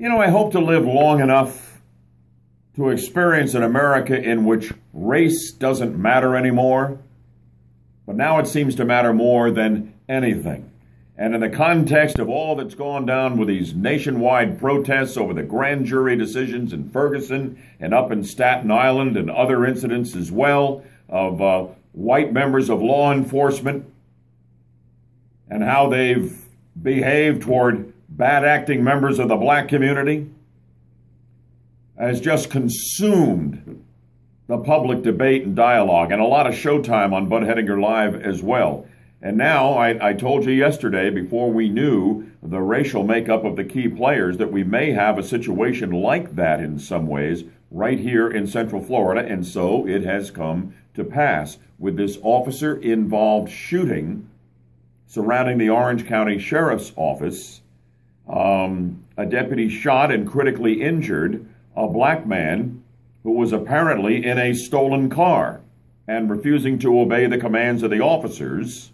I hope to live long enough to experience an America in which race doesn't matter anymore, but now it seems to matter more than anything. And in the context of all that's gone down with these nationwide protests over the grand jury decisions in Ferguson and up in Staten Island and other incidents as well of white members of law enforcement and how they've behaved toward bad acting members of the black community, has just consumed the public debate and dialogue, and a lot of showtime on Bud Hedinger Live as well. And now, I told you yesterday, before we knew the racial makeup of the key players, that we may have a situation like that in some ways right here in Central Florida, and so it has come to pass with this officer-involved shooting surrounding the Orange County Sheriff's Office. A deputy shot and critically injured a black man who was apparently in a stolen car and refusing to obey the commands of the officers.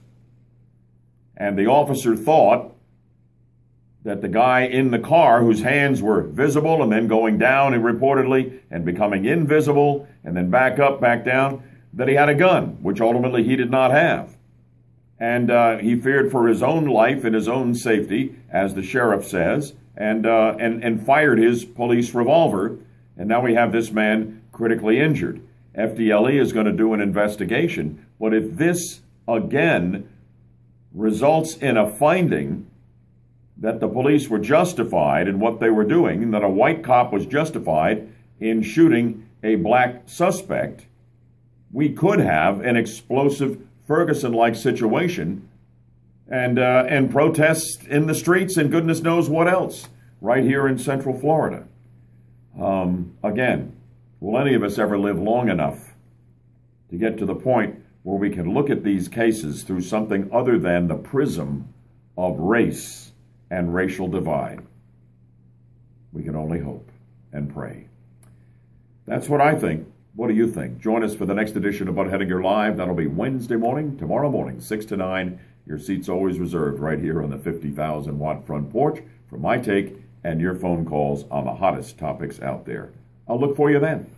And the officer thought that the guy in the car, whose hands were visible and then going down and reportedly and becoming invisible and then back up, back down, that he had a gun, which ultimately he did not have. And he feared for his own life and his own safety, as the sheriff says, and fired his police revolver. And now we have this man critically injured. FDLE is going to do an investigation. But if this, again, results in a finding that the police were justified in what they were doing, and that a white cop was justified in shooting a black suspect, we could have an explosive Ferguson-like situation and protests in the streets and goodness knows what else right here in Central Florida. Again, will any of us ever live long enough to get to the point where we can look at these cases through something other than the prism of race and racial divide? We can only hope and pray. That's what I think. What do you think? Join us for the next edition of Bud Hedinger Live. That'll be Wednesday morning, tomorrow morning, 6 to 9. Your seat's always reserved right here on the 50,000-watt front porch for my take and your phone calls on the hottest topics out there. I'll look for you then.